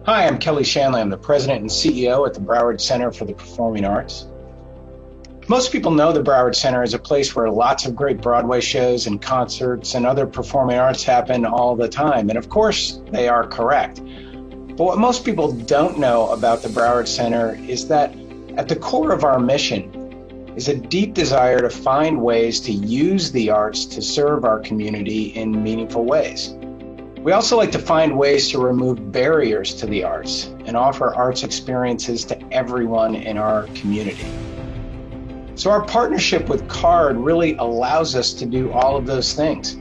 Hi, I'm Kelly Shanley. I'm the president and CEO at the Broward Center for the Performing Arts. Most people know the Broward Center is a place where lots of great Broadway shows and concerts and other performing arts happen all the time. And of course, they are correct. But what most people don't know about the Broward Center is that at the core of our mission is a deep desire to find ways to use the arts to serve our community in meaningful ways. We also like to find ways to remove barriers to the arts and offer arts experiences to everyone in our community. So our partnership with CARD really allows us to do all of those things.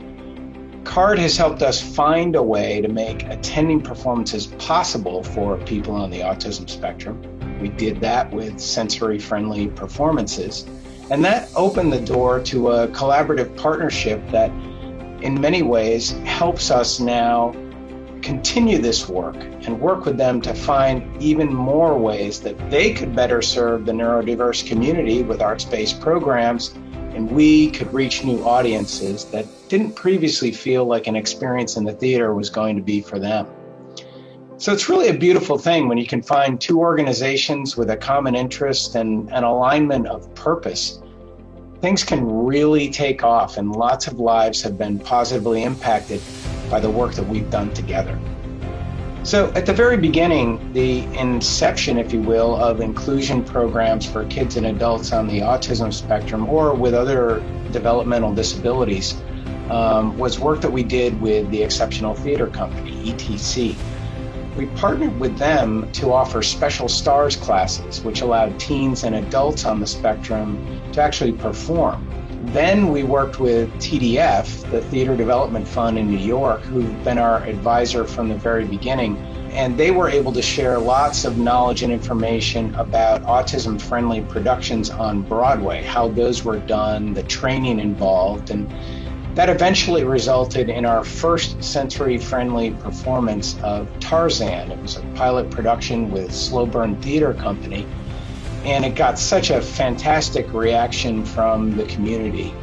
CARD has helped us find a way to make attending performances possible for people on the autism spectrum. We did that with sensory-friendly performances, and that opened the door to a collaborative partnership that in many ways helps us now continue this work and work with them to find even more ways that they could better serve the neurodiverse community with arts-based programs, and we could reach new audiences that didn't previously feel like an experience in the theater was going to be for them. So it's really a beautiful thing when you can find two organizations with a common interest and an alignment of purpose. Things can really take off, and lots of lives have been positively impacted by the work that we've done together. So at the very beginning, the inception, if you will, of inclusion programs for kids and adults on the autism spectrum or with other developmental disabilities was work that we did with the Exceptional Theater Company, ETC. We partnered with them to offer special stars classes, which allowed teens and adults on the spectrum to actually perform. Then we worked with TDF, the Theater Development Fund in New York, who've been our advisor from the very beginning, and they were able to share lots of knowledge and information about autism-friendly productions on Broadway, how those were done, the training involved, and that eventually resulted in our first sensory-friendly performance of Tarzan. It was a pilot production with Slow Burn Theater Company, and it got such a fantastic reaction from the community.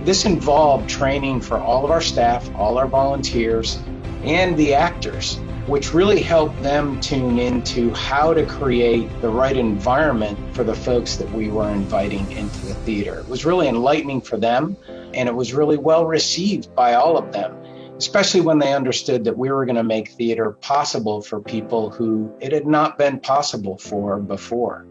This involved training for all of our staff, all our volunteers, and the actors, which really helped them tune into how to create the right environment for the folks that we were inviting into the theater. It was really enlightening for them, and it was really well received by all of them, especially when they understood that we were going to make theater possible for people who it had not been possible for before.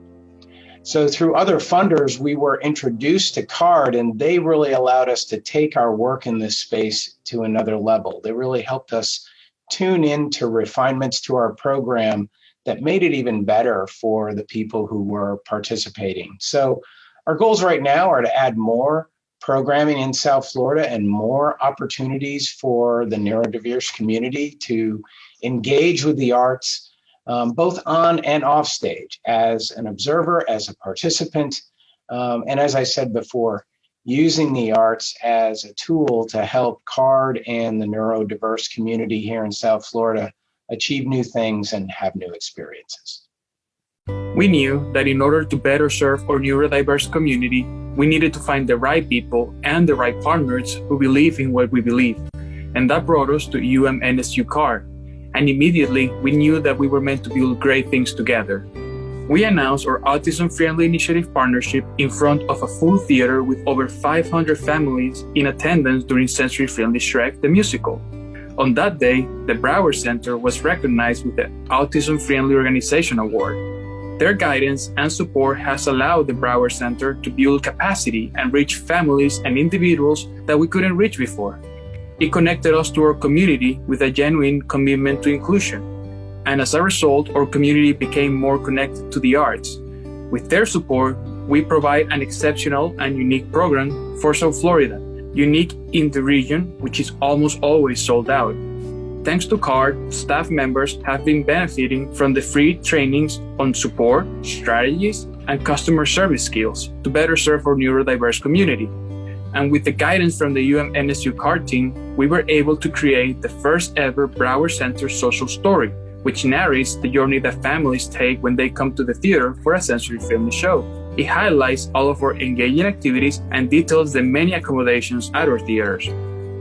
So through other funders, we were introduced to CARD, and they really allowed us to take our work in this space to another level. They really helped us tune into refinements to our program that made it even better for the people who were participating. So our goals right now are to add more programming in South Florida and more opportunities for the neurodiverse community to engage with the arts, both on and off stage, as an observer, as a participant, and as I said before, using the arts as a tool to help CARD and the neurodiverse community here in South Florida achieve new things and have new experiences. We knew that in order to better serve our neurodiverse community, we needed to find the right people and the right partners who believe in what we believe. And that brought us to UMNSU CARD. And immediately, we knew that we were meant to build great things together. We announced our Autism-Friendly Initiative partnership in front of a full theater with over 500 families in attendance during Sensory Friendly Shrek, the musical. On that day, the Broward Center was recognized with the Autism-Friendly Organization Award. Their guidance and support has allowed the Broward Center to build capacity and reach families and individuals that we couldn't reach before. It connected us to our community with a genuine commitment to inclusion. And as a result, our community became more connected to the arts. With their support, we provide an exceptional and unique program for South Florida, unique in the region, which is almost always sold out. Thanks to CARD, staff members have been benefiting from the free trainings on support, strategies, and customer service skills to better serve our neurodiverse community. And with the guidance from the UMNSU CARD team, we were able to create the first ever Broward Center social story, which narrates the journey that families take when they come to the theater for a sensory-friendly show. It highlights all of our engaging activities and details the many accommodations at our theaters.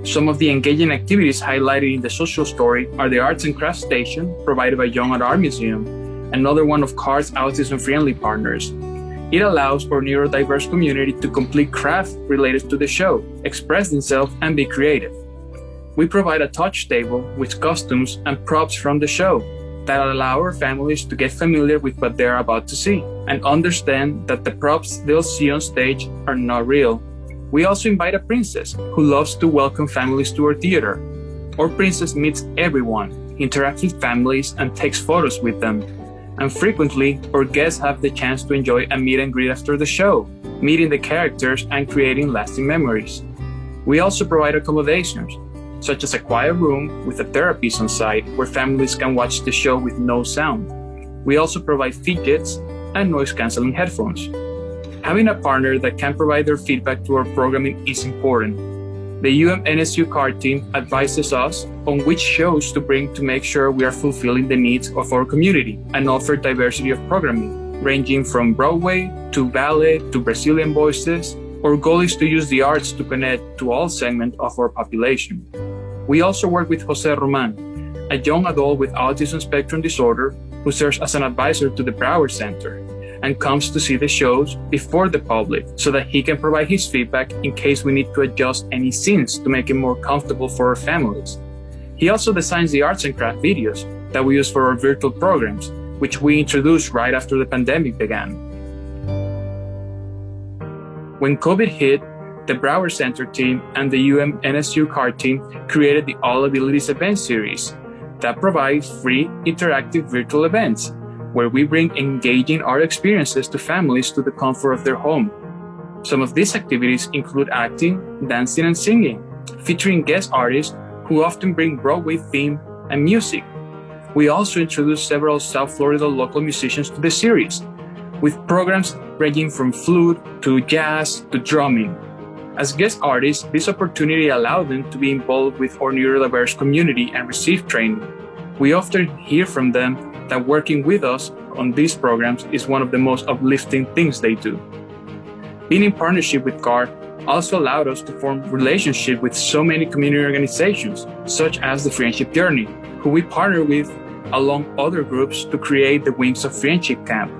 Some of the engaging activities highlighted in the social story are the Arts and Crafts Station, provided by Young at Art Museum, another one of CAR's autism-friendly partners. It allows our neurodiverse community to complete crafts related to the show, express themselves, and be creative. We provide a touch table with costumes and props from the show that allow our families to get familiar with what they're about to see and understand that the props they'll see on stage are not real. We also invite a princess who loves to welcome families to our theater. Our princess meets everyone, interacts with families, and takes photos with them. And frequently, our guests have the chance to enjoy a meet and greet after the show, meeting the characters and creating lasting memories. We also provide accommodations, such as a quiet room with a therapist on site where families can watch the show with no sound. We also provide fidgets and noise-canceling headphones. Having a partner that can provide their feedback to our programming is important. The NSU CAR team advises us on which shows to bring to make sure we are fulfilling the needs of our community and offer diversity of programming, ranging from Broadway to ballet to Brazilian voices. Our goal is to use the arts to connect to all segments of our population. We also work with Jose Roman, a young adult with autism spectrum disorder who serves as an advisor to the Broward Center and comes to see the shows before the public so that he can provide his feedback in case we need to adjust any scenes to make it more comfortable for our families. He also designs the arts and craft videos that we use for our virtual programs, which we introduced right after the pandemic began. When COVID hit, the Broward Center team and the NSU CAR team created the All Abilities event series that provides free interactive virtual events where we bring engaging art experiences to families to the comfort of their home. Some of these activities include acting, dancing, and singing, featuring guest artists who often bring Broadway theme and music. We also introduced several South Florida local musicians to the series, with programs ranging from flute to jazz to drumming. As guest artists, this opportunity allowed them to be involved with our neurodiverse community and receive training. We often hear from them that working with us on these programs is one of the most uplifting things they do. Being in partnership with CAR also allowed us to form relationships with so many community organizations, such as the Friendship Journey, who we partner with along other groups to create the Wings of Friendship Camp,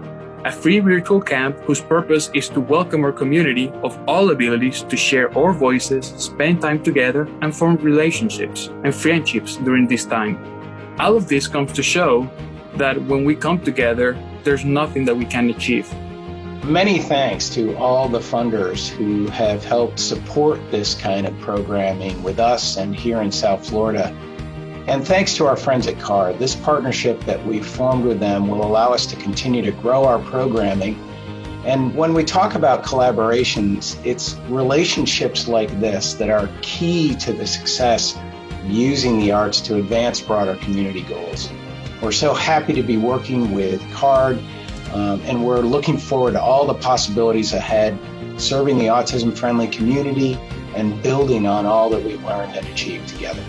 a free virtual camp whose purpose is to welcome our community of all abilities to share our voices, spend time together, and form relationships and friendships during this time. All of this comes to show that when we come together, there's nothing that we can't achieve. Many thanks to all the funders who have helped support this kind of programming with us and here in South Florida. And thanks to our friends at CAR, this partnership that we've formed with them will allow us to continue to grow our programming. And when we talk about collaborations, it's relationships like this that are key to the success of using the arts to advance broader community goals. We're so happy to be working with CARD, and we're looking forward to all the possibilities ahead, serving the autism-friendly community and building on all that we've learned and achieved together.